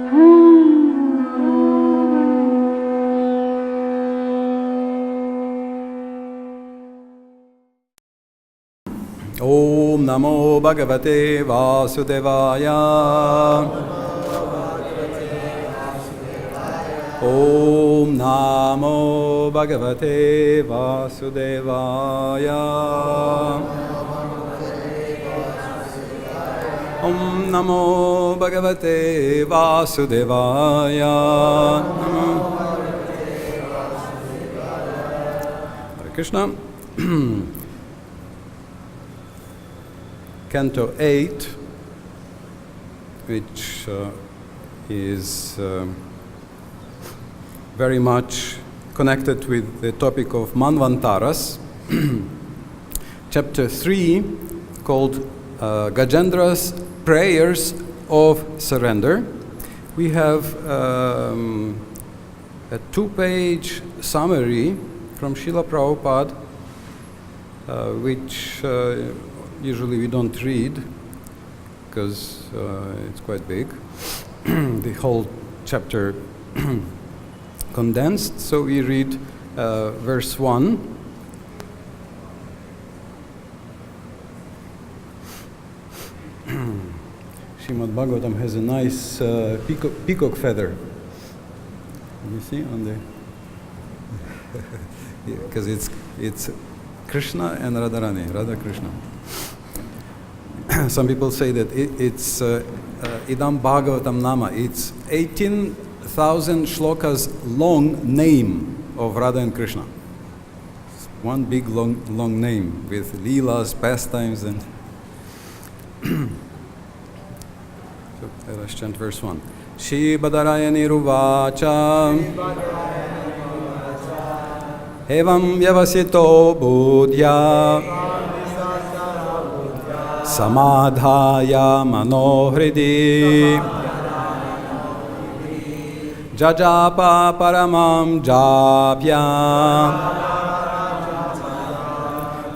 Om Namo Bhagavate Vasudevaya. Om Namo Bhagavate Vasudevaya. Om Namo Bhagavate Vasudevaya. Hare Krishna. Canto 8, which is very much connected with the topic of Manvantaras. Chapter 3, called Gajendra's Prayers of Surrender. We have a 2-page summary from Srila Prabhupada, which usually we don't read because it's quite big. The whole chapter condensed, so we read verse 1. Srimad Bhagavatam has a nice peacock feather. You see on the because it's Krishna and Radharani, Radha Krishna. Some people say that it's Idam Bhagavatam Nama. It's 18,000 shlokas long name of Radha and Krishna. It's one big long name with leelas, pastimes, and so let us chant verse 1. Shri Badarayani Ruvacha Evam Vyavasito Budhya Samadhaya Manohridi Jajapa Paramam Japya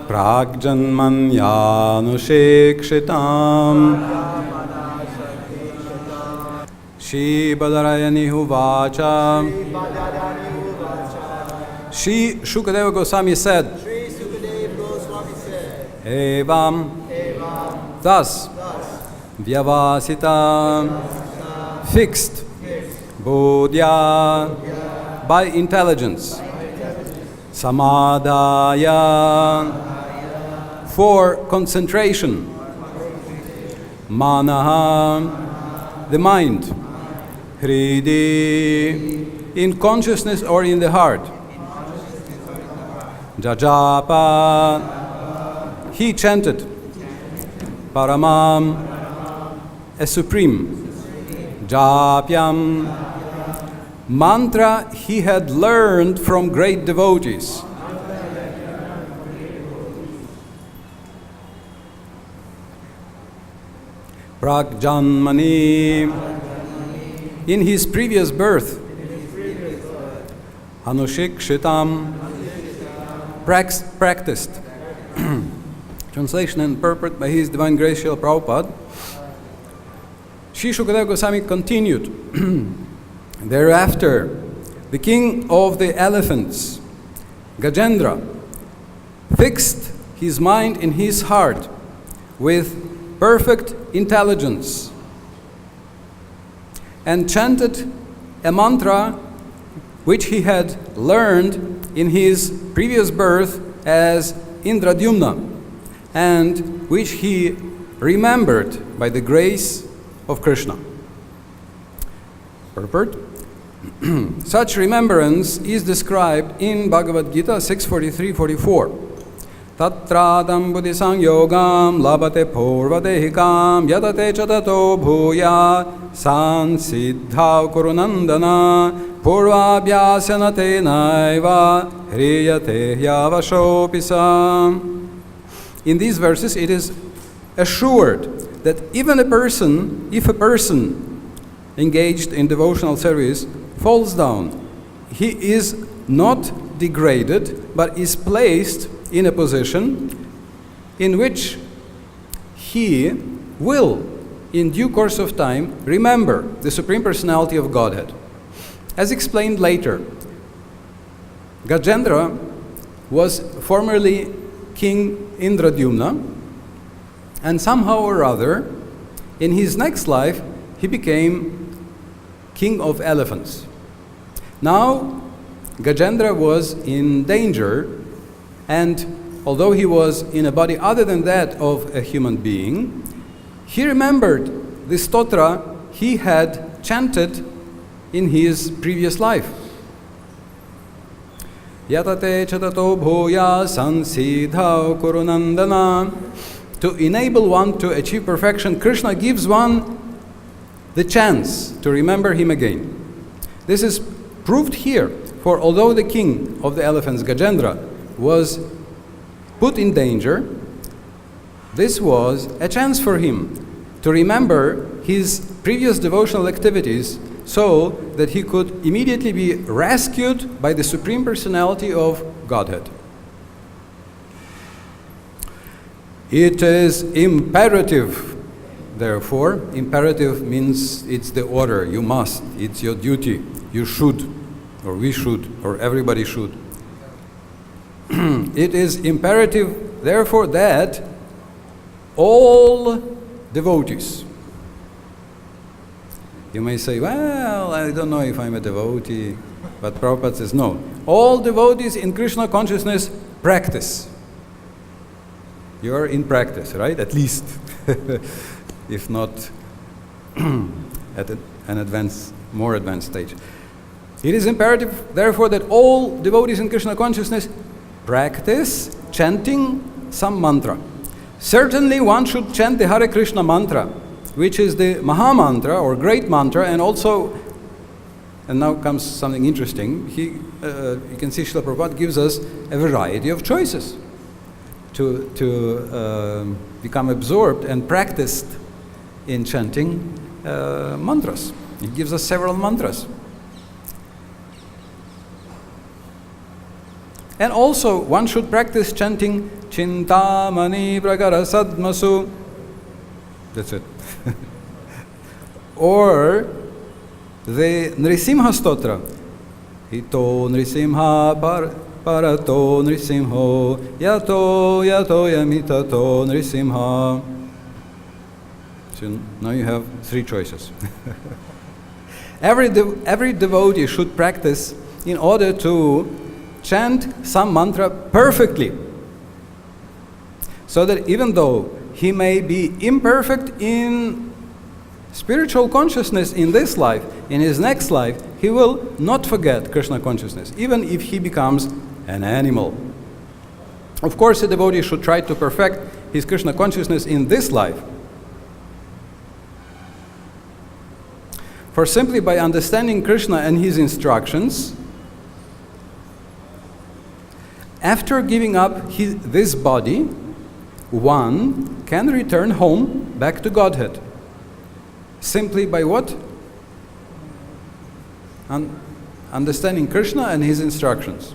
Pragjanmanyanushikshhitam Shri Badarayani Huvacha. Shri Shukadeva Goswami said, Evam, thus, Vyavasita, fixed, Bodhya, by intelligence, Samadhaya, for concentration, Manaha, the mind, Hridi, in consciousness or in the heart, Jajapa, he chanted, Paramam, a supreme, Japyam, mantra he had learned from great devotees. Pragjanmani, in his previous birth, Anushikshhitam, practiced. Translation and purport by His Divine Grace Srila Prabhupada. Shri Shukadeva Goswami continued. Thereafter, the king of the elephants, Gajendra, fixed his mind in his heart with perfect intelligence and chanted a mantra which he had learned in his previous birth as Indradyumna, and which he remembered by the grace of Krishna. Purport. Such remembrance is described in Bhagavad-Gita 6:43-44. Tatradam buddhisang yogam labate purvadehikam yadate chatato bhuya sansiddhav kurunandana purvabhyasana tenaiva hriyate yavashopisa. In these verses, it is assured that even if a person engaged in devotional service falls down, he is not degraded, but is placed in a position in which he will in due course of time, remember the Supreme Personality of Godhead. As explained later, Gajendra was formerly King Indradyumna, and somehow or other, in his next life, he became king of elephants. Now, Gajendra was in danger, and although he was in a body other than that of a human being, he remembered the stotra he had chanted in his previous life. Yatate chatato bhoya sansidhau kurunandana. To enable one to achieve perfection, Krishna gives one the chance to remember him again. This is proved here, for although the king of the elephants, Gajendra, was put in danger, this was a chance for him to remember his previous devotional activities so that he could immediately be rescued by the Supreme Personality of Godhead. It is imperative, therefore, imperative means it's the order, you must, it's your duty, you should, or we should, or everybody should. It is imperative, therefore, that all devotees, you may say, well, I don't know if I'm a devotee, but Prabhupada says no. All devotees in Krishna consciousness practice. You're in practice, right? At least, if not at an more advanced stage. It is imperative, therefore, that all devotees in Krishna consciousness practice chanting some mantra. Certainly, one should chant the Hare Krishna mantra, which is the Maha Mantra or great mantra, and also, and now comes something interesting. You can see Srila Prabhupada gives us a variety of choices to become absorbed and practiced in chanting mantras. He gives us several mantras. And also, one should practice chanting Chintamani Pragara Sadmasu. That's it. Or the Nrisimha Stotra. Ito Nrisimha Parato Nrisimho Yato Yamitato Nrisimha. So now you have three choices. Every devotee should practice in order to chant some mantra perfectly, so that even though he may be imperfect in spiritual consciousness in this life, in his next life, he will not forget Krishna consciousness, even if he becomes an animal. Of course, a devotee should try to perfect his Krishna consciousness in this life. For simply by understanding Krishna and his instructions, after giving up this body, one can return home back to Godhead. Simply by what? Understanding Krishna and his instructions.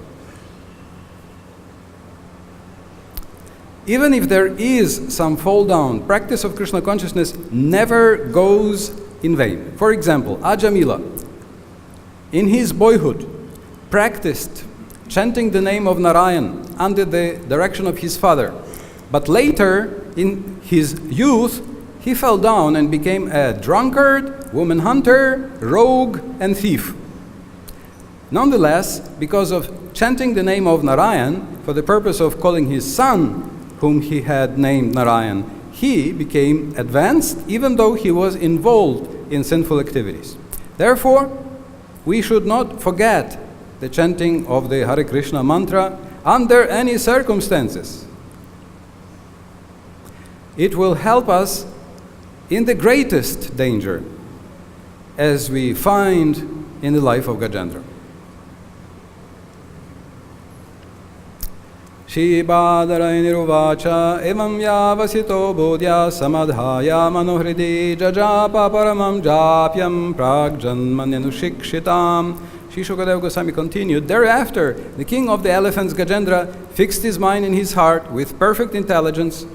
Even if there is some fall down, practice of Krishna consciousness never goes in vain. For example, Ajamila, in his boyhood, practiced chanting the name of Narayan under the direction of his father. But later, in his youth, he fell down and became a drunkard, woman hunter, rogue, and thief. Nonetheless, because of chanting the name of Narayan for the purpose of calling his son, whom he had named Narayan, he became advanced even though he was involved in sinful activities. Therefore, we should not forget the chanting of the Hare Krishna mantra under any circumstances. It will help us in the greatest danger, as we find in the life of Gajendra. Shibadarainiruvacha evam yavasito bodhya samadhaya manohridi jajapa paramam japyam pragjanmanyanushikshitam. Sri Shukadeva Goswami continued, thereafter, the king of the elephants, Gajendra, fixed his mind in his heart with perfect intelligence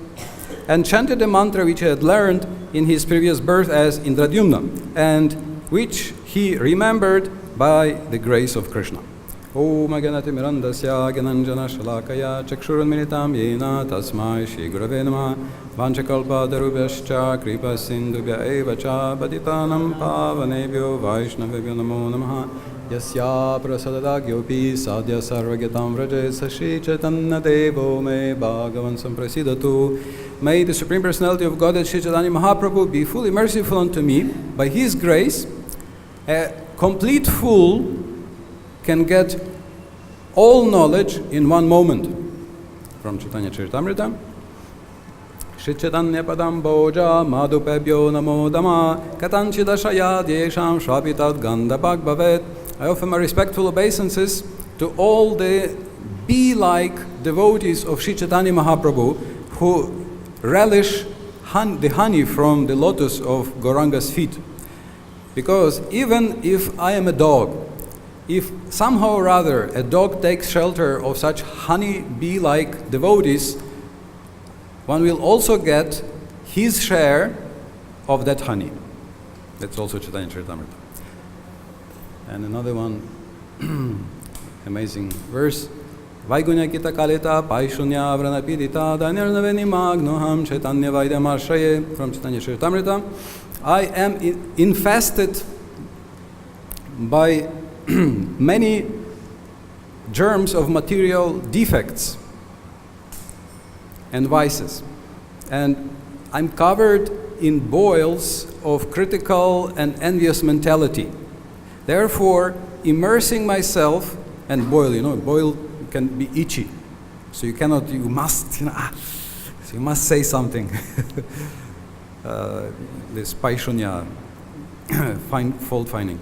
and chanted the mantra which he had learned in his previous birth as Indradyumna, and which he remembered by the grace of Krishna. Om Ganati Mirandasya Gananjana Shalakaya Chakshurunminitam Yena Tasmai Shri Gurave Namah Vanchakalpa Darubhyascha Kripa Sindhubhya Eva Cha Patitanam Pavanebhyo Vaishnavebhyo Namo Namaha Yasya Prasadada Gyopi Sadhya Sarvagyatam Vraje Sashi Chaitanya Devo Me Bhagavan Samprasidatu. May the Supreme Personality of Godhead Shri Chaitanya Mahaprabhu be fully merciful unto me. By His grace, a complete fool can get all knowledge in one moment. From Chaitanya Charitamrita. Shri Chaitanya Padam Boja Madhupebhyo Namo Dama Katanchidashaya Desham Shvapitat Gandha Bhagavavet. I offer my respectful obeisances to all the bee-like devotees of Shri Chaitanya Mahaprabhu who relish the honey from the lotus of Gauranga's feet. Because even if I am a dog, if somehow or other a dog takes shelter of such honey bee-like devotees, one will also get his share of that honey. That's also Chaitanya Charitamrita. And another one, amazing verse. Vaigunya kita kalita paishunya vranapidita danirnaveni magnoham Chaitanya Vaidyamarshraye. From Chaitanya Charitamrita. I am infested by many germs of material defects and vices, and I'm covered in boils of critical and envious mentality. Therefore, immersing myself, and boil can be itchy, so you must say something. This paishunya, fault finding.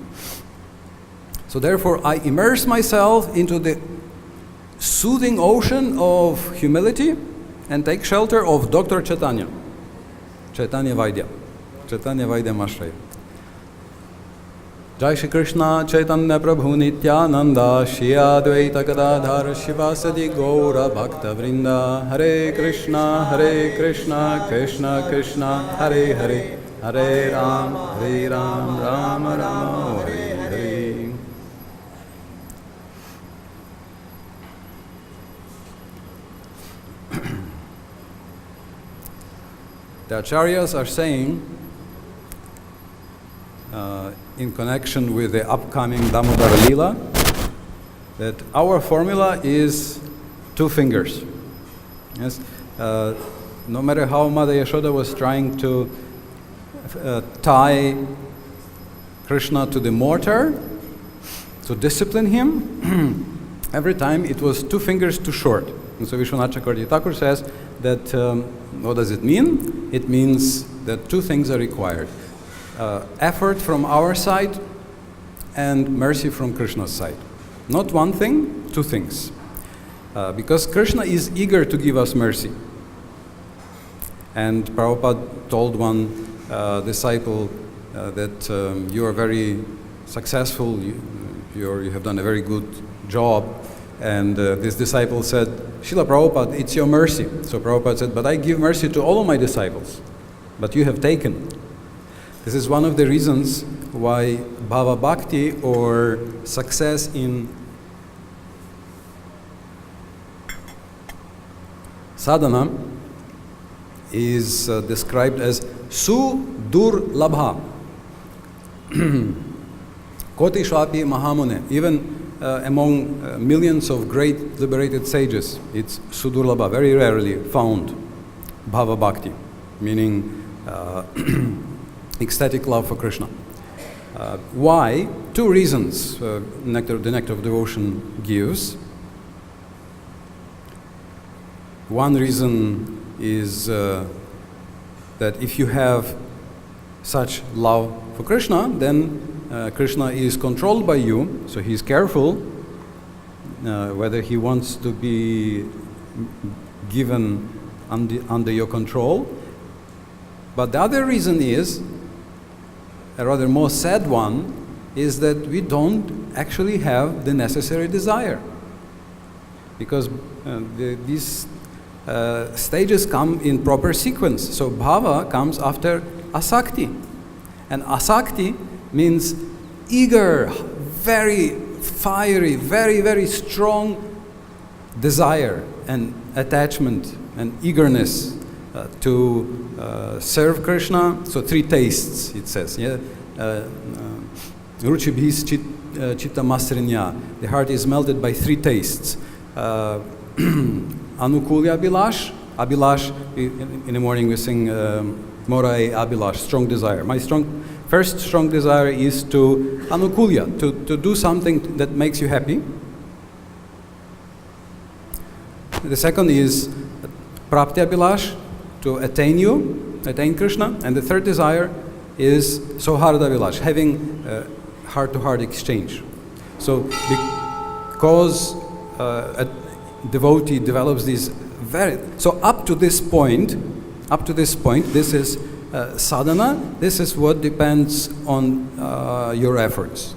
So therefore, I immerse myself into the soothing ocean of humility and take shelter of Dr. Chaitanya, Chaitanya Vaidyamashraya. Jai Shri Krishna Chaitanya Prabhu Nityananda Shri Advaita Gadadhara Shivasadi Gaura Bhakta Vrinda. Hare Krishna Krishna Krishna Hare Hare, Hare Ram Ram Rama Hare Hare. The Acharyas are saying, in connection with the upcoming Damodara Leela, that our formula is 2 fingers. Yes, no matter how Mother Yashoda was trying to tie Krishna to the mortar to discipline him, every time it was 2 fingers too short. And so Vishwanath Chakravarti Thakur says that, what does it mean? It means that 2 things are required. Effort from our side and mercy from Krishna's side. Not 1 thing, 2 things. Because Krishna is eager to give us mercy. And Prabhupada told one disciple that you are very successful, you have done a very good job. And this disciple said, Srila Prabhupada, it's your mercy. So Prabhupada said, but I give mercy to all of my disciples, but you have taken. This is one of the reasons why Bhava Bhakti, or success in sadhana, is described as Sudurlabha. Koti Shwapi Mahamune. Even among millions of great liberated sages, it's Sudurlabha, very rarely found Bhava Bhakti, meaning ecstatic love for Krishna. Why? 2 reasons the Nectar of Devotion gives. One reason is that if you have such love for Krishna, then Krishna is controlled by you, so he is careful whether he wants to be given under your control. But the other reason is, a rather more sad one, is that we don't actually have the necessary desire. Because these stages come in proper sequence. So bhava comes after asakti. And asakti means eager, very fiery, very, very strong desire and attachment and eagerness to serve Krishna. So 3 tastes, it says. Yeah, ruchibhis chitta masrinya. The heart is melted by 3 tastes. Anukulya Abhilash. Abhilash, in the morning we sing Morai Abhilash, strong desire. My first strong desire is to Anukulya, to do something that makes you happy. The second is Prapti Abhilash, to attain Krishna. And the third desire is Soharda Abhilash, having heart-to-heart exchange. So because a devotee develops these so up to this point, this is sadhana. This is what depends on your efforts.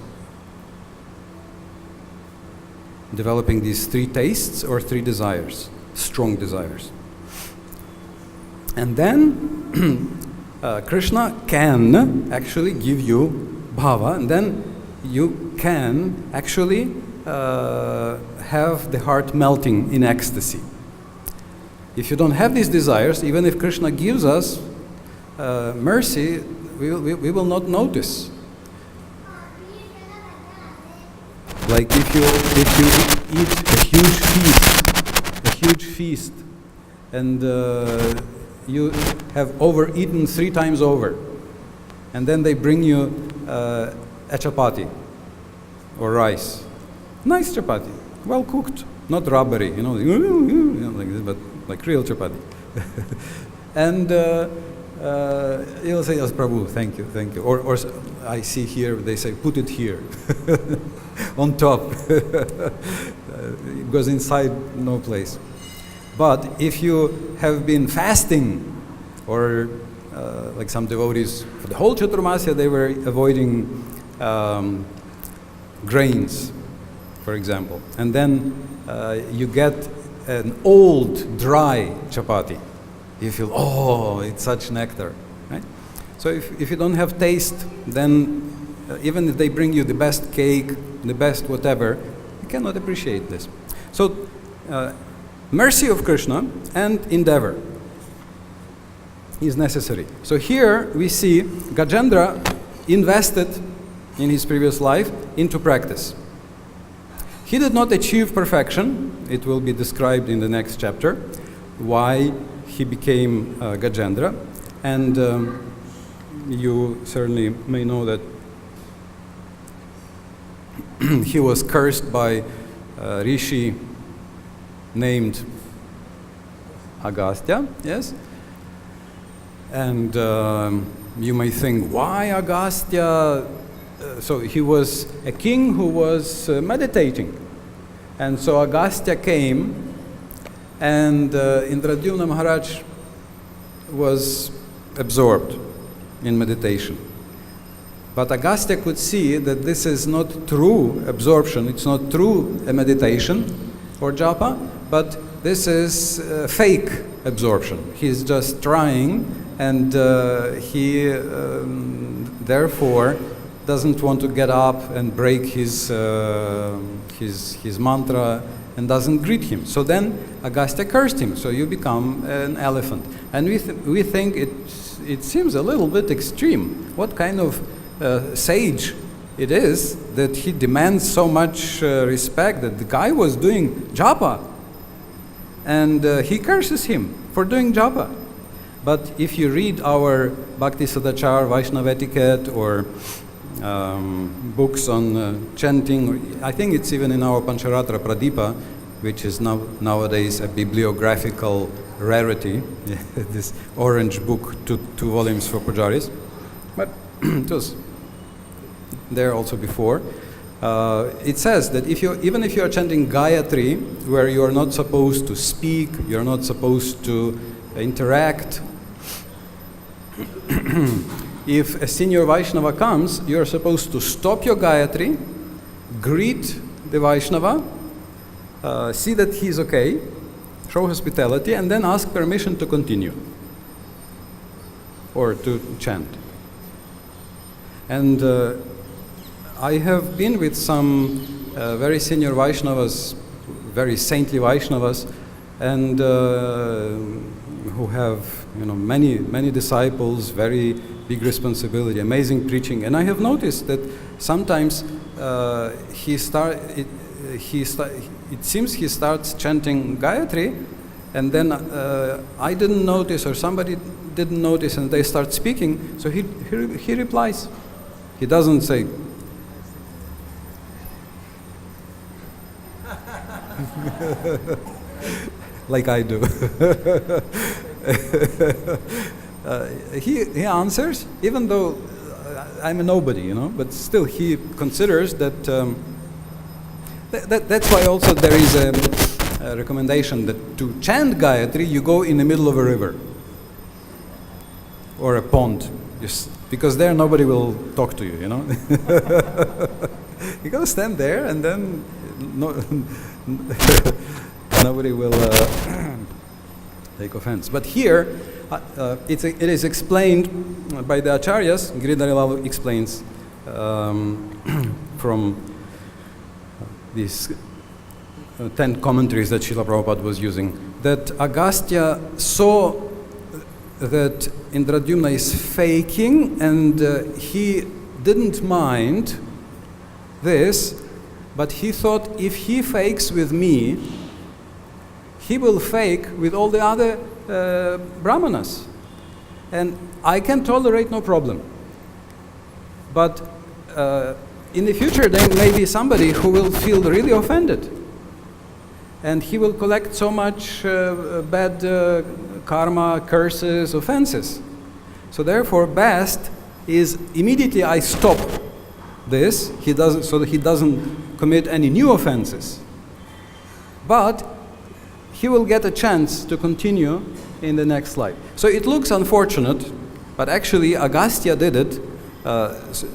Developing these 3 tastes or 3 desires, strong desires. And then Krishna can actually give you bhava, and then you can actually have the heart melting in ecstasy. If you don't have these desires, even if Krishna gives us mercy, we will not notice. Like if you eat a huge feast, and you have overeaten 3 times over, and then they bring you a chapati or rice, nice chapati, well cooked, not rubbery, like this, but like real chapati. And you'll say, yes, Prabhu, thank you. Or I see here, they say, put it here, on top. It goes inside, no place. But if you have been fasting, or like some devotees, for the whole Chaturmasya, they were avoiding grains, for example. And then you get an old, dry chapati. You feel, oh, it's such nectar, right? So if you don't have taste, then even if they bring you the best cake, the best whatever, you cannot appreciate this. So mercy of Krishna and endeavor is necessary. So here we see Gajendra invested in his previous life into practice. He did not achieve perfection. It will be described in the next chapter why he became Gajendra. And you certainly may know that he was cursed by a rishi named Agastya, yes? And you may think, why Agastya? So he was a king who was meditating. And so Agastya came, and Indradyumna Maharaj was absorbed in meditation. But Agastya could see that this is not true absorption, it's not true a meditation or japa, but this is fake absorption. He's just trying, and he therefore doesn't want to get up and break his mantra and doesn't greet him. So then Agastya cursed him. So you become an elephant. And we think it seems a little bit extreme. What kind of sage it is that he demands so much respect, that the guy was doing japa and he curses him for doing japa. But if you read our Bhakti Sadachar, Vaishnava etiquette, or books on chanting, I think it's even in our Pancharatra Pradipa, which is nowadays a bibliographical rarity, this orange book, two volumes for pujaris, but it was there also before. It says that even if you are chanting Gayatri, where you are not supposed to speak, you are not supposed to interact, if a senior Vaishnava comes, you are supposed to stop your Gayatri, greet the Vaishnava, see that he's okay, show hospitality, and then ask permission to continue or to chant. And I have been with some very senior Vaishnavas, very saintly Vaishnavas, and who have many disciples, very big responsibility, amazing preaching. And I have noticed that sometimes it seems he starts chanting Gayatri, and then I didn't notice, or somebody didn't notice, and they start speaking. So he replies. He doesn't say. Like I do. He answers, even though I'm a nobody, but still he considers that. That's why also there is a recommendation that to chant Gayatri, you go in the middle of a river or a pond, just because there nobody will talk to you. You gotta stand there, and then nobody will take offense. But here, it is explained by the Acharyas. Giridharilalu explains from these 10 commentaries that Srila Prabhupada was using, that Agastya saw that Indradyumna is faking, and he didn't mind this, but he thought, if he fakes with me, he will fake with all the other brahmanas, and I can tolerate, no problem. But in the future there may be somebody who will feel really offended, and he will collect so much bad karma, curses, offenses. So therefore best is immediately I stop this, so that he doesn't commit any new offenses. But he will get a chance to continue in the next life. So it looks unfortunate, but actually Agastya did it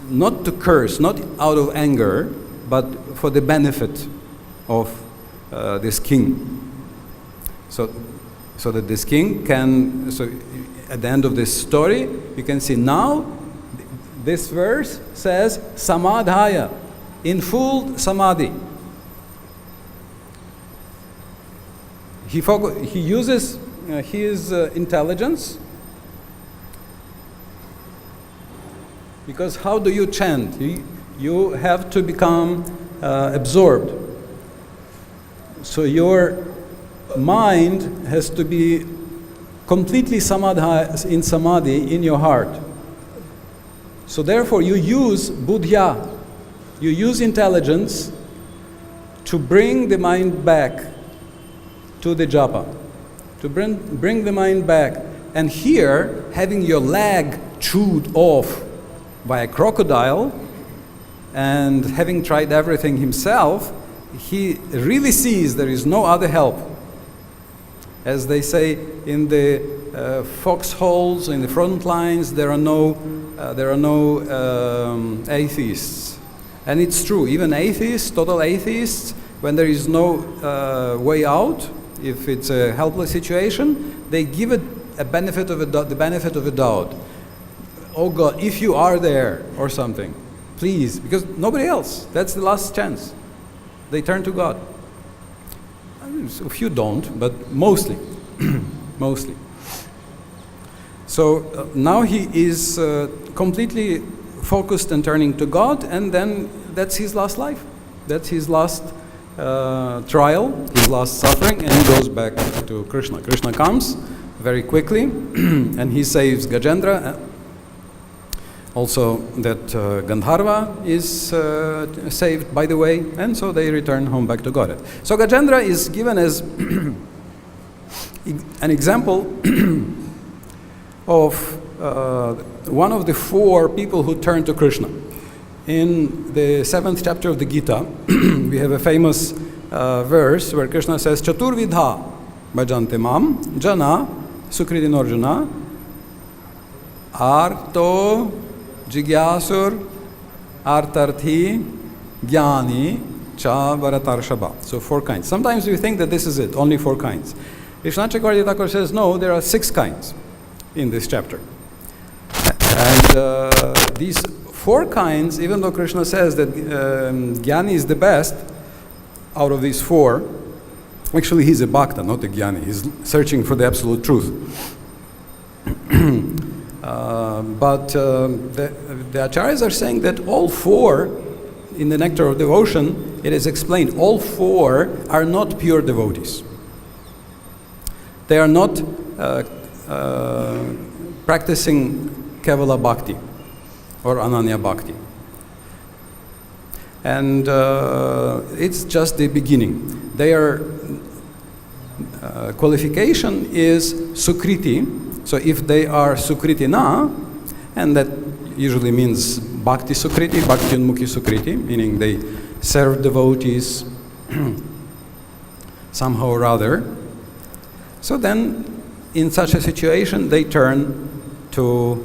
not to curse, not out of anger, but for the benefit of this king. So that this king can, so at the end of this story, you can see now, this verse says, samadhaya, in full samadhi. He uses his intelligence, because how do you chant? You have to become absorbed. So your mind has to be completely in samadhi in your heart. So therefore you use buddhya, you use intelligence to bring the mind back to the japa, to bring the mind back. And here, having your leg chewed off by a crocodile, and having tried everything himself, he really sees there is no other help. As they say in the foxholes, in the front lines, there are no atheists. And it's true, even atheists, total atheists, when there is no way out, if it's a helpless situation, they give it the benefit of a doubt. Oh God, if you are there or something, please, because nobody else, that's the last chance. They turn to God. A few don't, but mostly, mostly. So now he is completely focused and turning to God, and then that's his last life. That's his last trial, his last suffering, and he goes back to Krishna. Krishna comes very quickly, and he saves Gajendra. Also that Gandharva is saved, by the way, and so they return home back to Godhead. So Gajendra is given as an example of one of the four people who turned to Krishna. In the 7th chapter of the Gita, we have a famous verse where Krishna says, Chaturvidha bhajante mam jana sukridin arjuna arto jigyasur artarthi jnani cha varatarshaba. So 4 kinds. Sometimes we think that this is it, only 4 kinds. Vishwanath Chakravarti Thakur says, no, there are 6 kinds in this chapter. And these 4 kinds, even though Krishna says that Jnani is the best out of these 4, actually he's a bhakta, not a Jnani. He's searching for the absolute truth. But the acharyas are saying that all 4, in the Nectar of Devotion, it is explained, all 4 are not pure devotees. They are not practicing Kevala Bhakti or Ananya Bhakti. And it's just the beginning. Their qualification is Sukriti. So if they are Sukriti na, and that usually means Bhakti Sukriti, Bhakti Unmukhi Sukriti, meaning they serve devotees somehow or other. So then, in such a situation, they turn to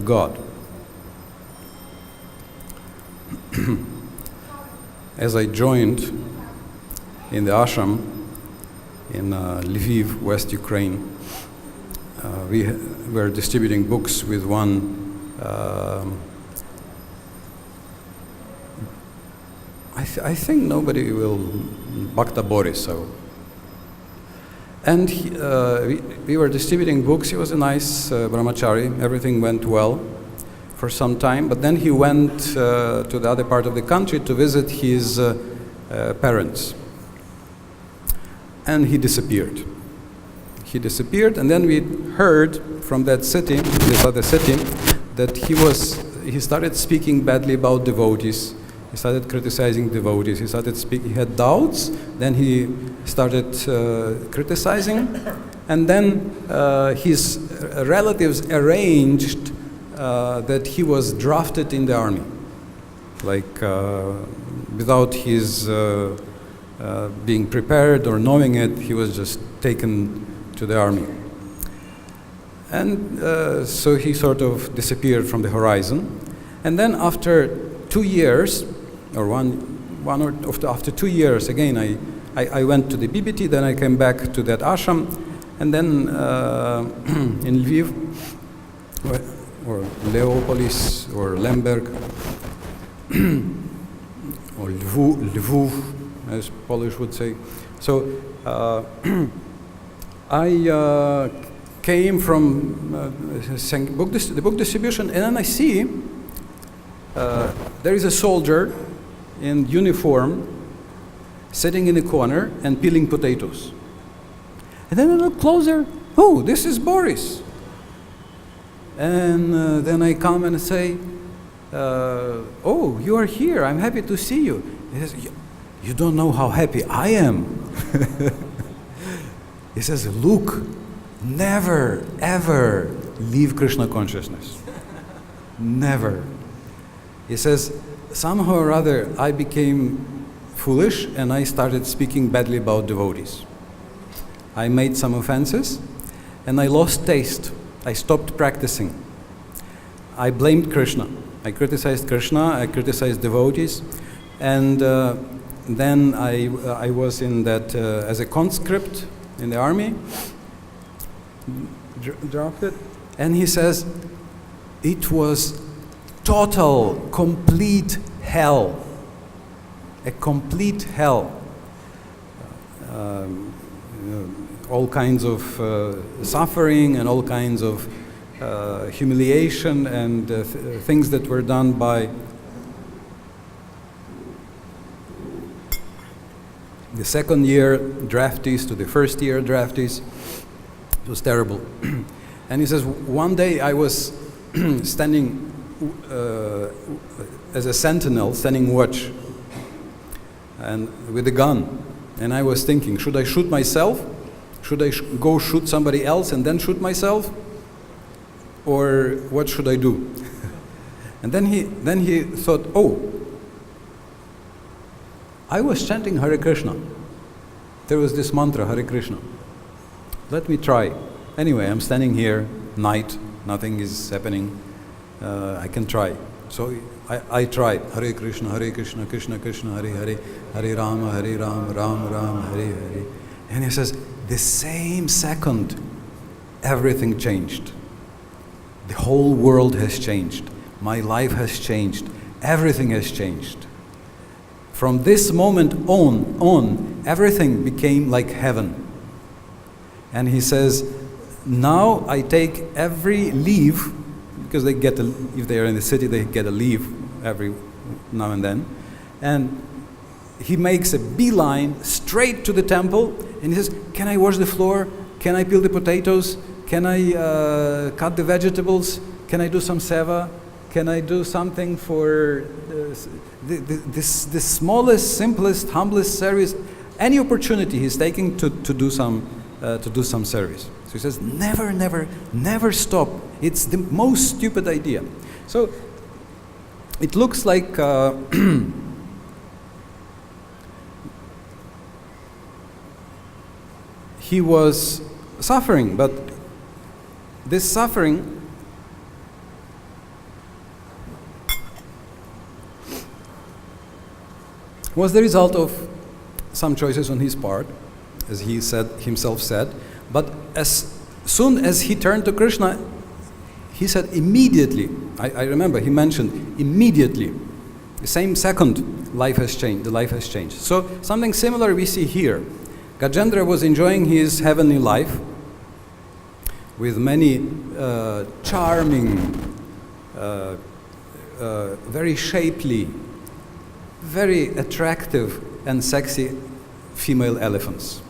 God. As I joined in the ashram in Lviv, West Ukraine, we were distributing books with one. I think nobody will Bhakta Boris. So. And we were distributing books. He was a nice brahmachari. Everything went well for some time. But then he went to the other part of the country to visit his parents. And he disappeared. He disappeared, and then we heard from that city, this other city, that he started speaking badly about devotees. He started criticizing devotees. He had doubts. Then he started criticizing, and then his relatives arranged that he was drafted in the army, like without his being prepared or knowing it. He was just taken to the army. And so he sort of disappeared from the horizon. And then after 2 years, or after 2 years, again, I went to the BBT, then I came back to that ashram, and then in Lviv, or Leopolis, or Lemberg, or Lvov, as Polish would say. So I came from the book distribution, and then I see there is a soldier in uniform sitting in a corner and peeling potatoes. And then I look closer, oh, this is Boris. And then I come and say, oh, you are here, I'm happy to see you. He says, you don't know how happy I am. He says, look, never, ever leave Krishna consciousness. Never. He says, somehow or other, I became foolish and I started speaking badly about devotees. I made some offenses and I lost taste. I stopped practicing. I blamed Krishna. I criticized Krishna, I criticized devotees, and then I was in that, as a conscript in the army, drafted, and he says, it was total, complete hell. A complete hell. All kinds of suffering and all kinds of humiliation and things that were done by the second year draftees to the first year draftees. It was terrible. And he says, one day I was standing as a sentinel, standing watch, and with a gun. And I was thinking, should I shoot myself? Should I go shoot somebody else and then shoot myself? Or what should I do? And then he thought, oh, I was chanting Hare Krishna. There was this mantra, Hare Krishna. Let me try. Anyway, I'm standing here, night, nothing is happening. I can try. So I tried. Hare Krishna, Krishna Krishna, Hare Hare, Hare Rama, Rama Rama, Hare Hare. And he says, the same second, everything changed. The whole world has changed. My life has changed. Everything has changed. From this moment on, everything became like heaven. And he says, now I take every leave, because they get if they are in the city, they get a leave every now and then. And he makes a beeline straight to the temple, and he says, can I wash the floor? Can I peel the potatoes? Can I cut the vegetables? Can I do some seva? Can I do something for the smallest, simplest, humblest service? Any opportunity he's taking to do some service. So he says, never stop. It's the most stupid idea. So it looks like he was suffering, but this suffering was the result of some choices on his part, as he himself said. But as soon as he turned to Krishna, he said immediately, I remember he mentioned immediately, the same second, life has changed, the life has changed. So something similar we see here. Gajendra was enjoying his heavenly life with many charming, very shapely, very attractive and sexy female elephants.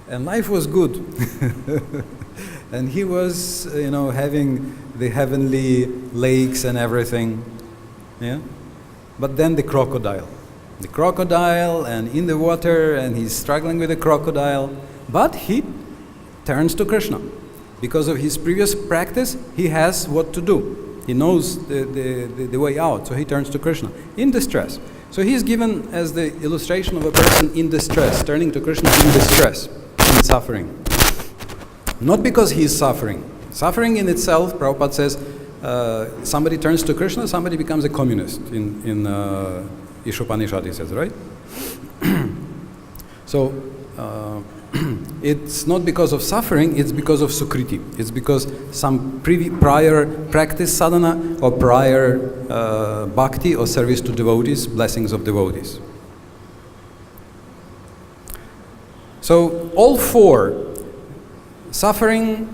And life was good. And he was, having the heavenly lakes and everything. Yeah? But then the crocodile. The crocodile, and in the water, and he's struggling with the crocodile. But he turns to Krishna. Because of his previous practice, he has what to do. He knows the way out, so he turns to Krishna in distress. So he's given as the illustration of a person in distress, turning to Krishna in distress, in suffering. Not because he is suffering. Suffering in itself, Prabhupada says, somebody turns to Krishna, somebody becomes a communist in Ishopanishad, he says, right? So it's not because of suffering, it's because of sukriti. It's because some prior practice sadhana or prior bhakti or service to devotees, blessings of devotees. So all four, suffering,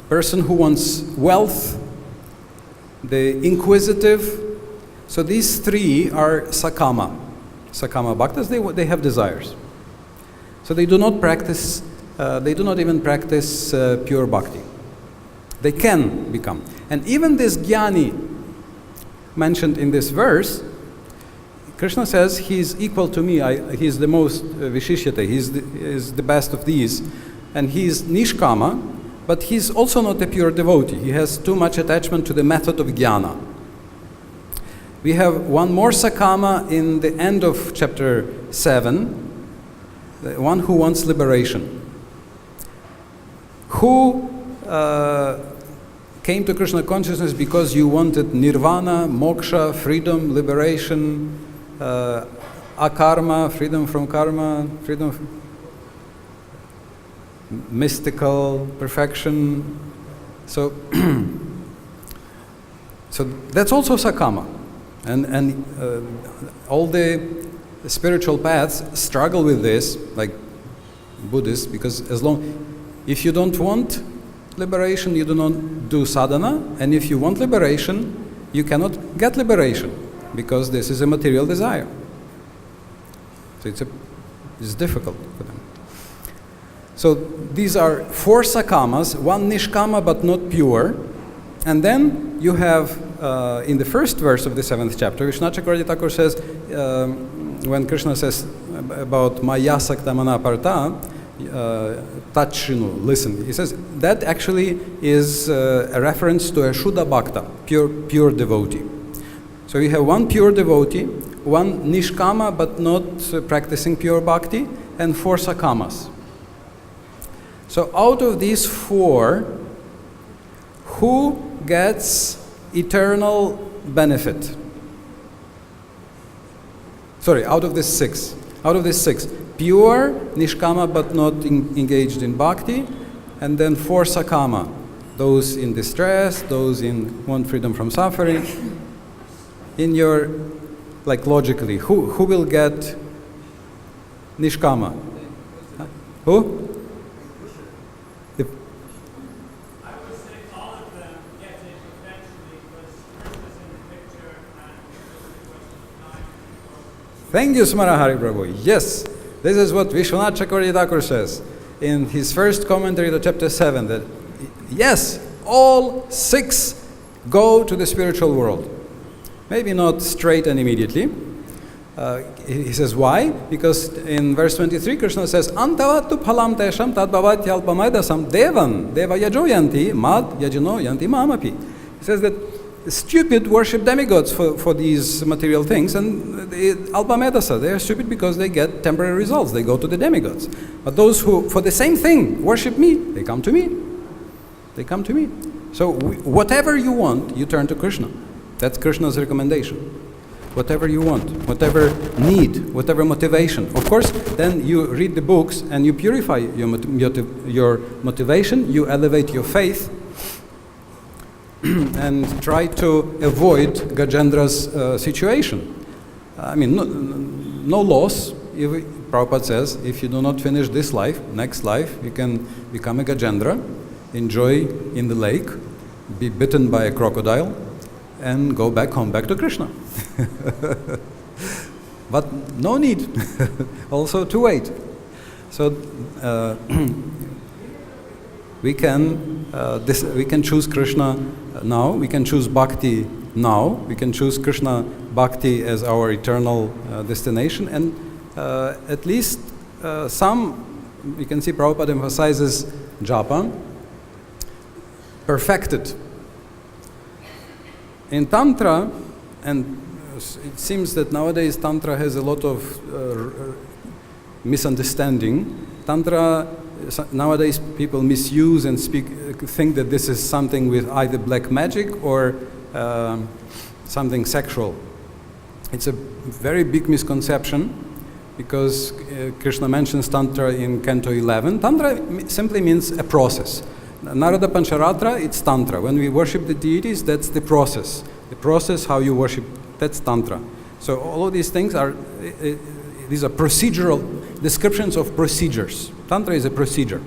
person who wants wealth, the inquisitive, so these three are sakama bhaktas, they have desires. So they do not practice, they do not even practice pure bhakti. They can become. And even this jnani mentioned in this verse, Krishna says he's equal to me, he's the most vishishyate, he's the best of these. And he's nishkama, but he's also not a pure devotee. He has too much attachment to the method of jnana. We have one more sakama in the end of chapter 7, the one who wants liberation. Who came to Krishna consciousness because you wanted nirvana, moksha, freedom, liberation, akarma, freedom from karma, freedom from mystical perfection. So that's also sakama. And all the spiritual paths struggle with this, like Buddhists, because if you don't want liberation, you do not do sadhana, and if you want liberation, you cannot get liberation, because this is a material desire. So it's difficult for them. So these are four sakamas, one nishkama but not pure, and then you have in the first verse of the 7th chapter, Vishwanath Chakravarti Thakur says, when Krishna says about mayasakta manaparta, tachinu, listen, he says that actually is a reference to a Shuddha Bhakta, pure devotee. So you have one pure devotee, one nishkama but not practicing pure bhakti, and four sakamas. So out of these four, who gets eternal benefit? sorry, out of these six, pure nishkama but not engaged in bhakti, and then 4 sakama, those in distress, those in want freedom from suffering. In your, like logically, who will get nishkama? Huh? Who? I would say all of them get it eventually because Krishna's in the picture and it's a question of time. Thank you, Smarahari Prabhu. Yes, this is what Vishwanath Chakravarti Thakur says in his first commentary to chapter 7, that yes, all 6 go to the spiritual world. Maybe not straight and immediately. He says why? Because in verse 23 Krishna says Antavattu phalam tesham tad bhavatyalpamaidasam devan deva yajo yanti mad yajino yanti mamapi. He says that stupid worship demigods for these material things, and alpamedasa, they are stupid because they get temporary results. They go to the demigods. But those who for the same thing worship me, they come to me. They come to me. So whatever you want, you turn to Krishna. That's Krishna's recommendation. Whatever you want, whatever need, whatever motivation. Of course, then you read the books and you purify your motivation, you elevate your faith, and try to avoid Gajendra's situation. I mean, no loss. Prabhupada says, if you do not finish this life, next life, you can become a Gajendra, enjoy in the lake, be bitten by a crocodile, and go back home, back to Krishna. But no need also to wait. So we can choose Krishna now, we can choose bhakti now, we can choose Krishna bhakti as our eternal destination, and at least some, you can see Prabhupada emphasizes japa, perfected. In Tantra, and it seems that nowadays Tantra has a lot of misunderstanding. Tantra, nowadays people misuse and think that this is something with either black magic or something sexual. It's a very big misconception, because Krishna mentions Tantra in Canto 11. Tantra simply means a process. Narada Pancharatra, it's Tantra. When we worship the deities, that's the process. The process how you worship, that's Tantra. So all of these things are, these are procedural descriptions of procedures. Tantra is a procedure.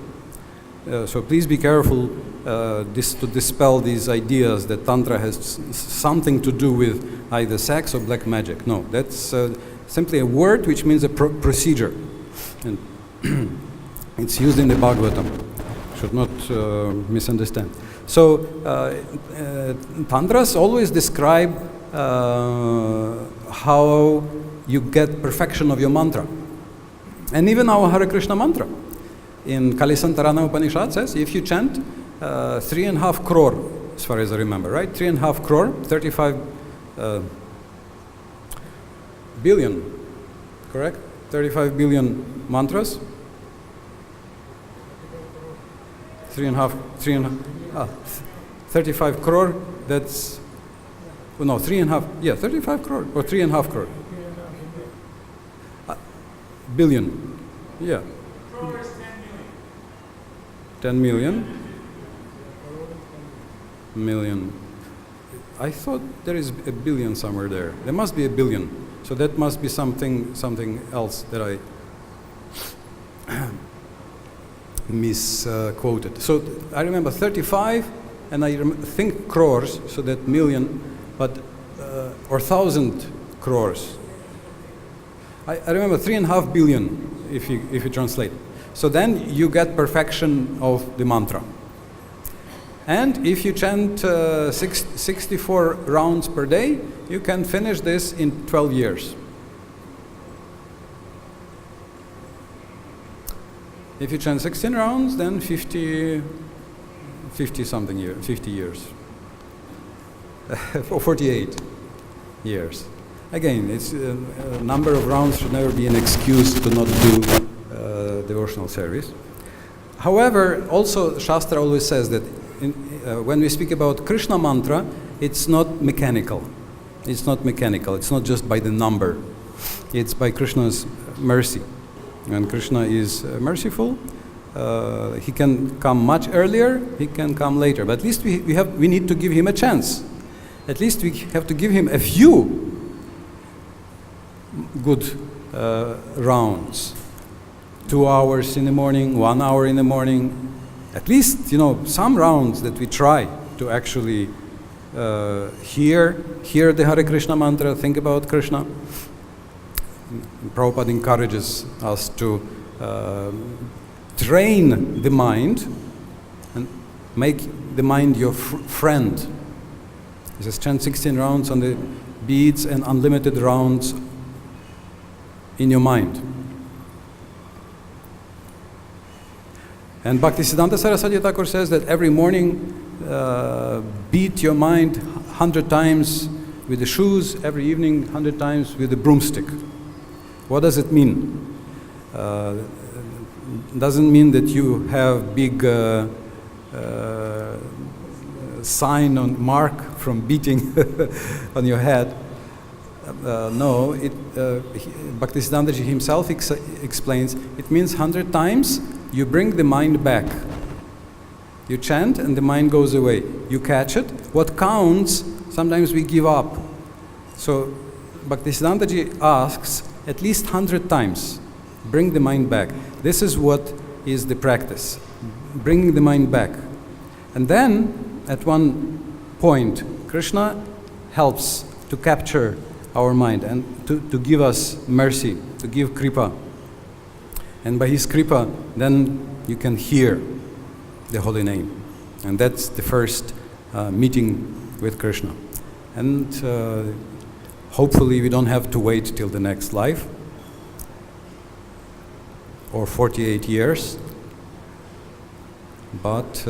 So please be careful to dispel these ideas that Tantra has something to do with either sex or black magic. No, that's simply a word which means a procedure. And it's used in the Bhagavatam. Should not misunderstand. So Tantras always describe how you get perfection of your mantra. And even our Hare Krishna mantra in Kalisantarana Upanishad says, if you chant 3.5 crore, as far as I remember, right? 3.5 crore, 35 billion, correct? 35 billion mantras. 35 crore, that's, oh no, 3.5, yeah, 35 crore, or 3.5 crore. Billion, yeah. Crore is 10 10 million. million. Million. I thought there is a billion somewhere there. There must be a billion. So that must be something else that I misquoted. So I remember 35, and I think crores, so that million, but or 1,000 crores. I remember 3.5 billion if you translate. So then you get perfection of the mantra. And if you chant 64 rounds per day, you can finish this in 12 years. If you chant 16 rounds, then 50 something years, 50 years. Or 48 years. Again, it's a number of rounds should never be an excuse to not do devotional service. However, also Shastra always says that when we speak about Krishna mantra, it's not mechanical. It's not mechanical. It's not just by the number. it's by Krishna's mercy. And Krishna is merciful. He can come much earlier, he can come later. But at least we need to give him a chance. At least we have to give him a few good rounds. 2 hours in the morning, 1 hour in the morning. At least, some rounds that we try to actually hear the Hare Krishna mantra, think about Krishna. Prabhupada encourages us to train the mind and make the mind your friend. He says, chant 16 rounds on the beads and unlimited rounds in your mind. And Bhaktisiddhanta Saraswati Thakur says that every morning beat your mind 100 times with the shoes, every evening 100 times with the broomstick. What does it mean? Doesn't mean that you have big sign on mark from beating on your head. No, Bhaktisiddhanta Ji himself explains, it means 100 times you bring the mind back. You chant and the mind goes away. You catch it. What counts, sometimes we give up. So Bhaktisiddhanta Ji asks, at least 100 times, bring the mind back. This is what is the practice, bringing the mind back. And then, at one point, Krishna helps to capture our mind and to give us mercy, to give kripa. And by his kripa, then you can hear the holy name. And that's the first meeting with Krishna. And hopefully we don't have to wait till the next life or 48 years, but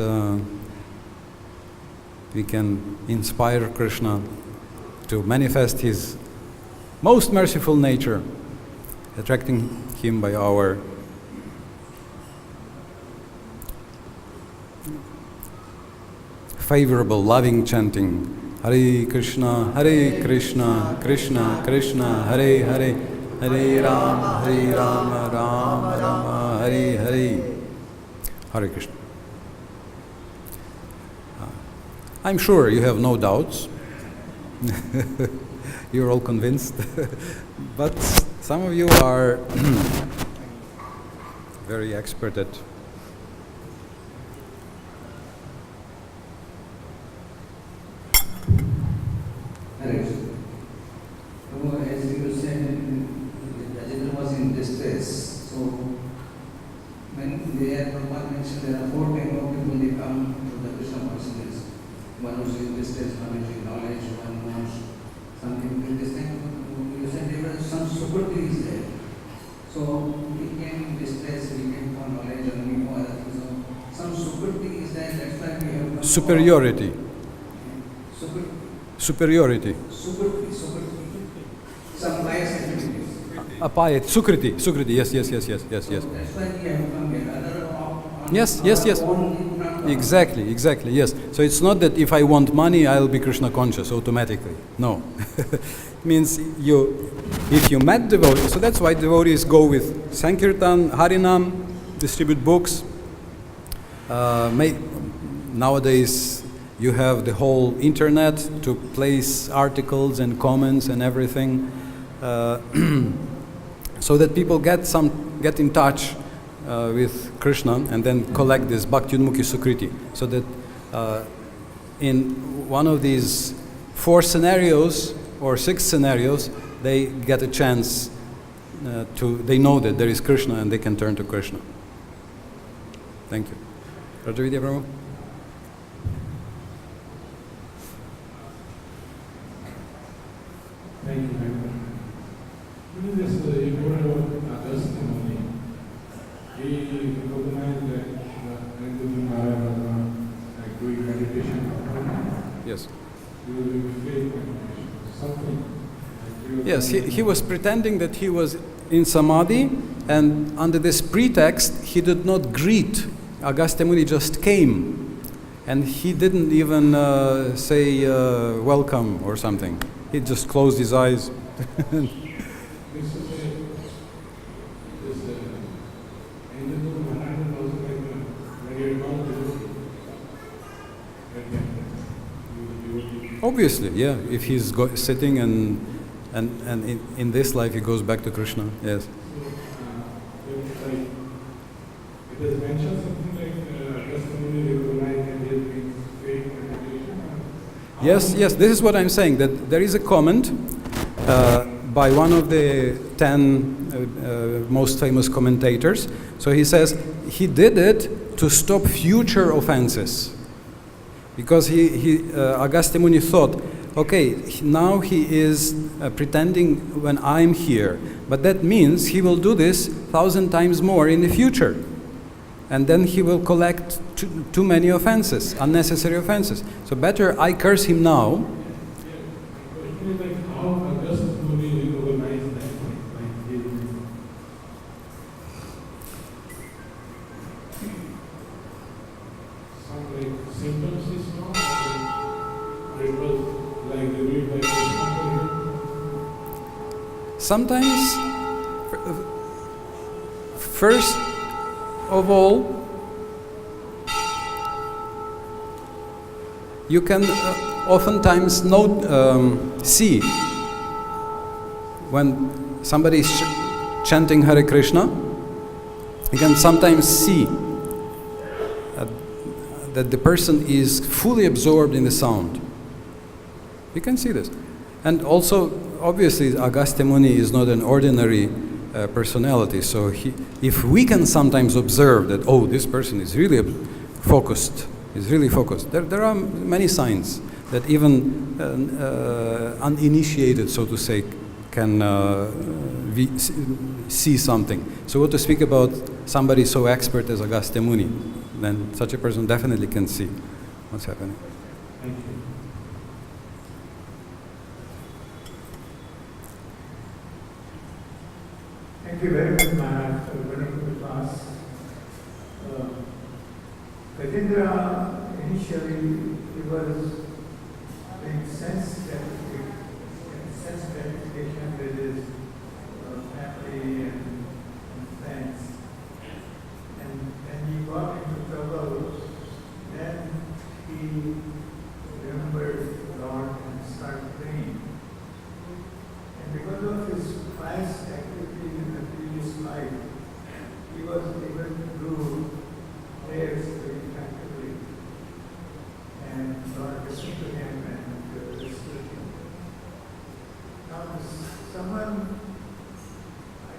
we can inspire Krishna to manifest his most merciful nature, attracting him by our favorable, loving chanting. Hare Krishna, Krishna Krishna, Hare Hare, Hare Rama, Rama Rama, Hare Hare. Hare Krishna. I'm sure you have no doubts. You're all convinced. But some of you are very expert at as you said, Rajendra was in distress. So when Prabhupada mentioned there are 4 types of people they come to the Krishna consciousness. One who's in distress, one is in knowledge, one wants something with this thing. You said there was some suprati is there. So we came in distress, we came for knowledge and we know other things. So some suprati is there, that's why we have superiority. Superiority. Sukriti. Some bias activities. Apayat. Sukriti. Yes. That's why we have come here. Yes. Exactly, yes. So it's not that if I want money, I'll be Krishna conscious automatically. No. It means if you met devotees, so that's why devotees go with Sankirtan, Harinam, distribute books. Nowadays, you have the whole internet to place articles and comments and everything, so that people get in touch with Krishna and then collect this bhakti-yoga sukriti, so that in one of these 4 scenarios or 6 scenarios, they get a chance they know that there is Krishna and they can turn to Krishna. Thank you. Rajavidya Prabhu? Thank you very much. In this important testimony, he recognized that Vrindavan Maharaj like doing meditation. Yes. Doing faith meditation. Something. Yes, he was pretending that he was in samadhi, and under this pretext, he did not greet. Agastya Muni just came, and he didn't even say welcome or something. He just closed his eyes. This is Obviously, yeah. If he's sitting and in this life he goes back to Krishna, yes. So, like, it is mentioned something like testimony recognized and it means fake meditation. Yes, this is what I'm saying, that there is a comment by one of the 10 most famous commentators. So he says he did it to stop future offenses. Because Agastya Muni thought, okay, now he is pretending when I'm here, but that means he will do this 1,000 times more in the future. And then he will collect too many offenses, unnecessary offenses. So better I curse him now. It is like how Agastya Muni recognized that point, like some like symptoms is not, or it was like reviewed by Krishna. Sometimes, first of all, you can oftentimes see when somebody is chanting Hare Krishna, you can sometimes see that the person is fully absorbed in the sound. You can see this. And also, obviously, Agastya Muni is not an ordinary personality, so if we can sometimes observe that, oh, this person is really focused, there are many signs that even uninitiated, so to say, can see something. So what to speak about somebody so expert as Agastya Muni, then such a person definitely can see what's happening. Thank you. Thank you very much, Maharaj, for running the class. Gajendra, initially, he was doing sense gratification with his family and friends. And when he got into trouble, then he remembered Lord and started praying. And because of his pious activity in the previous life, he was able to do prayers very effectively. And Lord listened to him and restored him. Now, someone,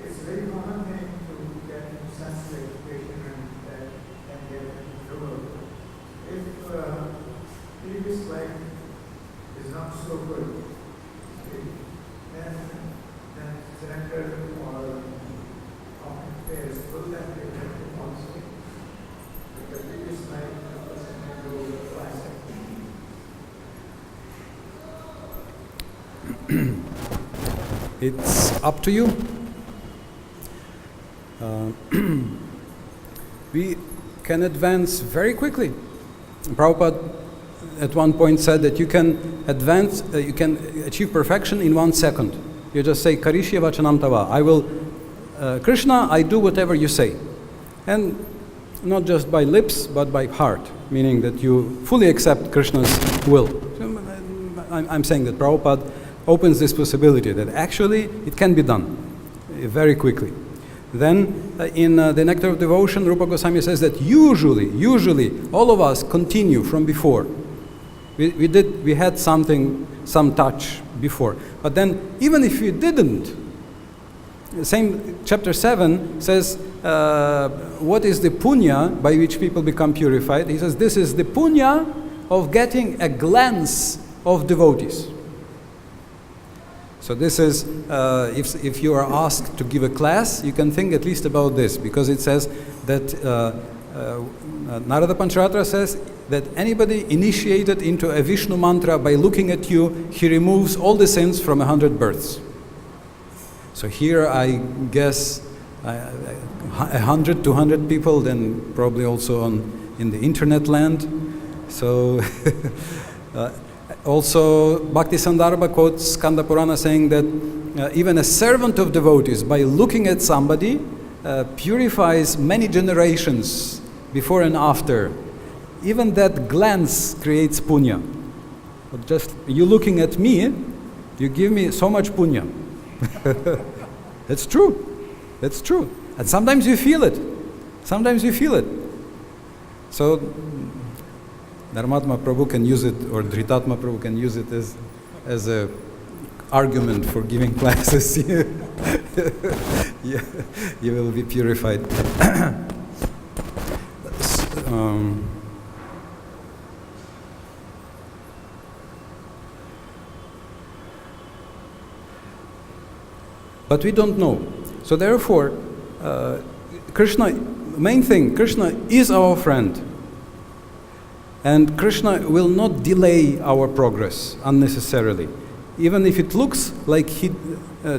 it's a very common thing to get sense gratification and get into trouble. If previous life is not so good, then surrender or common prayers will that be effective also. Because previous life the person may go twice. It's up to you. We can advance very quickly. Prabhupada at one point said that you can advance, you can achieve perfection in 1 second. You just say, Karishya Vachanam Tava. I will, Krishna, I do whatever you say. And not just by lips, but by heart, meaning that you fully accept Krishna's will. So I'm saying that Prabhupada opens this possibility that actually it can be done very quickly. Then in the Nectar of Devotion, Rupa Goswami says that usually all of us continue from before. We had some touch before. But then even if we didn't, same chapter 7 says, what is the punya by which people become purified? He says, this is the punya of getting a glance of devotees. So this is, if you are asked to give a class, you can think at least about this, because it says that Narada Pancharatra says that anybody initiated into a Vishnu mantra by looking at you, he removes all the sins from 100 births. So here I guess 100, 200 people, then probably also in the internet land. So also Bhakti Sandarbha quotes Skanda Purana saying that even a servant of devotees, by looking at somebody, purifies many generations before and after. Even that glance creates punya. But just you looking at me, you give me so much punya. That's true. That's true. And sometimes you feel it. Sometimes you feel it. So Dharmatma Prabhu can use it, or Dhritatma Prabhu can use it as a argument for giving classes. You will be purified. But we don't know. So therefore, Krishna, main thing, Krishna is our friend. And Krishna will not delay our progress unnecessarily. Even if it looks like he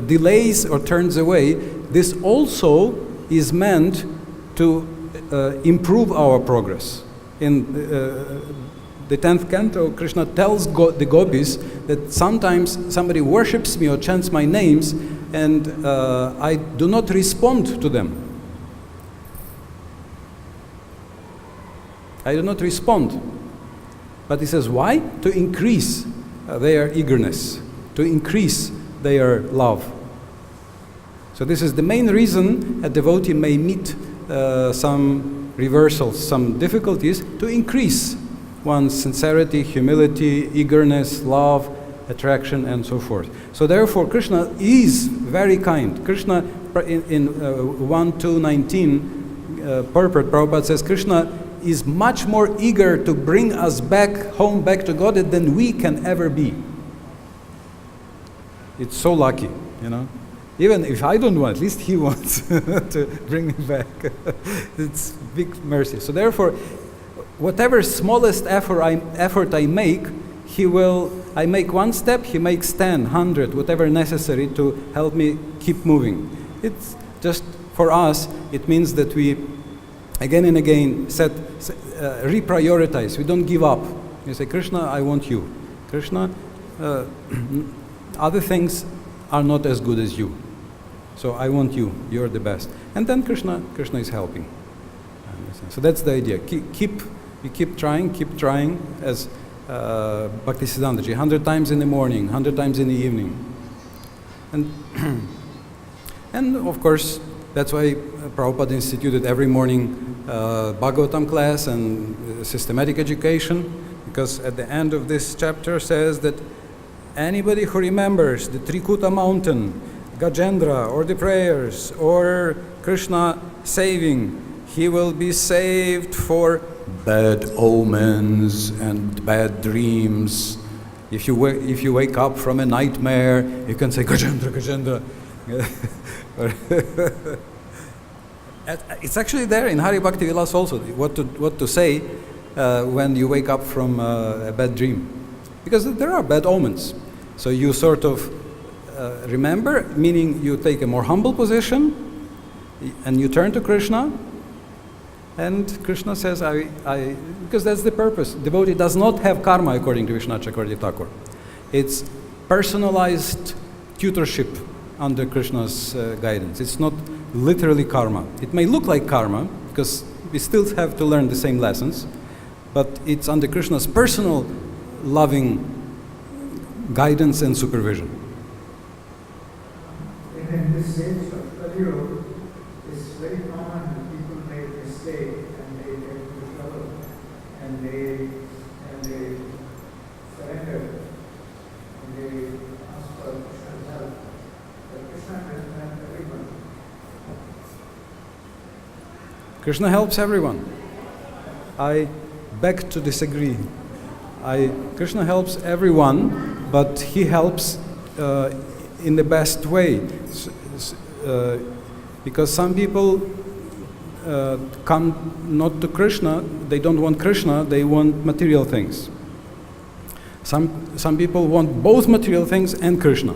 delays or turns away, this also is meant to improve our progress. In the 10th canto, Krishna tells the gopis that sometimes somebody worships me or chants my names, and I do not respond to them. I do not respond. But he says, why? To increase their eagerness, to increase their love. So this is the main reason a devotee may meet some reversals, some difficulties, to increase one's sincerity, humility, eagerness, love, attraction, and so forth. So therefore, Krishna is very kind. Krishna, in 1.2.19, purport, Prabhupada says, Krishna is much more eager to bring us back home, back to Godhead, than we can ever be. It's so lucky, you know. Even if I don't want, at least he wants to bring me back. It's big mercy. So therefore, whatever smallest effort I make, I make one step, he makes 10, 100, whatever necessary to help me keep moving. It's just, for us, it means that we again and again reprioritize. We don't give up. You say, Krishna, I want you. Krishna, other things are not as good as you. So I want you. You're the best. And then Krishna is helping. So that's the idea. Keep trying, as Bhaktisiddhantaji, 100 times in the morning, 100 times in the evening. And of course, that's why Prabhupada instituted every morning Bhagavatam class and systematic education, because at the end of this chapter says that anybody who remembers the Trikuta mountain, Gajendra, or the prayers, or Krishna saving, he will be saved for bad omens and bad dreams. If you wake up from a nightmare, you can say Gajendra, Gajendra. It's actually there in Hari Bhakti Vilas also, what to say when you wake up from a bad dream. Because there are bad omens. So you sort of remember, meaning you take a more humble position, and you turn to Krishna, and Krishna says, because that's the purpose. Devotee does not have karma according to Vishwanath Chakravarti Thakur. It's personalized tutorship under Krishna's guidance. It's not literally karma. It may look like karma, because we still have to learn the same lessons, but it's under Krishna's personal loving guidance and supervision. In this stage of Kali-yuga, it's very common that people make mistake and they get into trouble and they surrender and they ask for Krishna's help. But Krishna has helped everyone. Krishna helps everyone. I beg to disagree. Krishna helps everyone, but he helps in the best way. Because some people come not to Krishna, they don't want Krishna, they want material things. Some people want both material things and Krishna.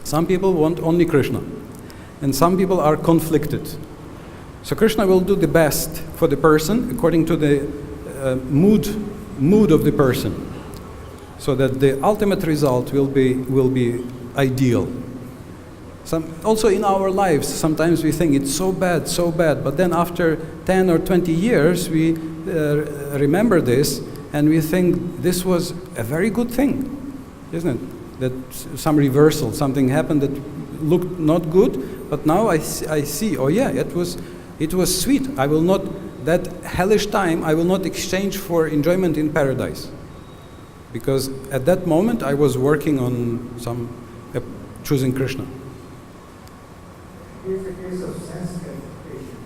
Some people want only Krishna. And some people are conflicted. So Krishna will do the best for the person according to the mood of the person, so that the ultimate result will be ideal. Also in our lives, sometimes we think it's so bad, but then after 10 or 20 years, we remember this, and we think this was a very good thing, isn't it? That some reversal, something happened that looked not good, but now I see, oh yeah, it was sweet. I will not, that hellish time, I will not exchange for enjoyment in paradise. Because at that moment I was working on choosing Krishna. Here's a case of sense gratification.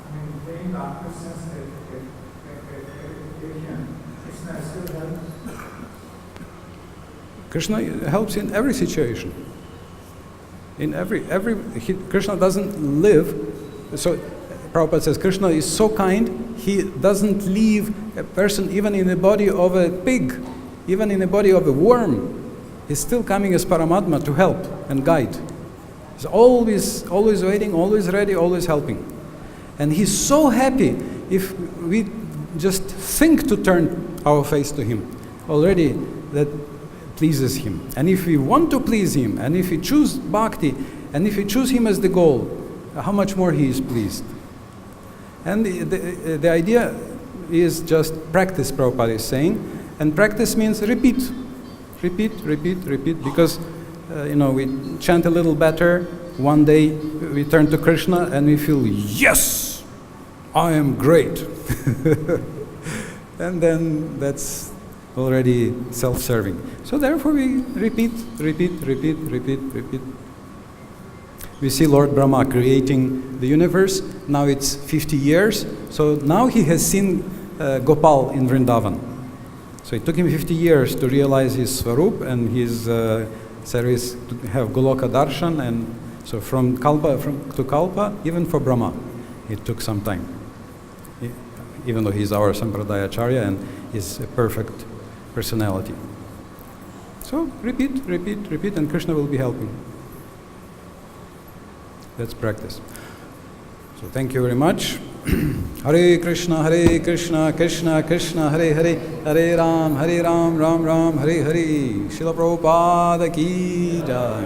I mean, paying after sense gratification, Krishna still helps. Krishna helps in every situation. In Krishna doesn't live. So Prabhupada says Krishna is so kind, he doesn't leave a person even in the body of a pig, even in the body of a worm. He's still coming as Paramatma to help and guide. He's always waiting, always ready, always helping. And he's so happy if we just think to turn our face to him. Already that pleases him. And if we want to please him, and if we choose bhakti, and if we choose him as the goal, how much more he is pleased. And the idea is just practice, Prabhupada is saying. And practice means repeat, because we chant a little better. One day we turn to Krishna and we feel, yes, I am great. And then that's already self-serving. So therefore we repeat. We see Lord Brahma creating the universe. Now it's 50 years. So now he has seen Gopal in Vrindavan. So it took him 50 years to realize his Swarup and his service to have Goloka Darshan. And so from Kalpa to Kalpa, even for Brahma, it took some time. Even though he's our Sampradaya Acharya and is a perfect personality. So repeat, and Krishna will be helping. That's practice. So thank you very much. Hare Krishna, Krishna Krishna, Hare Hare, Hare Ram, Ram Ram, Hare Hare. Srila Prabhupada ki jai.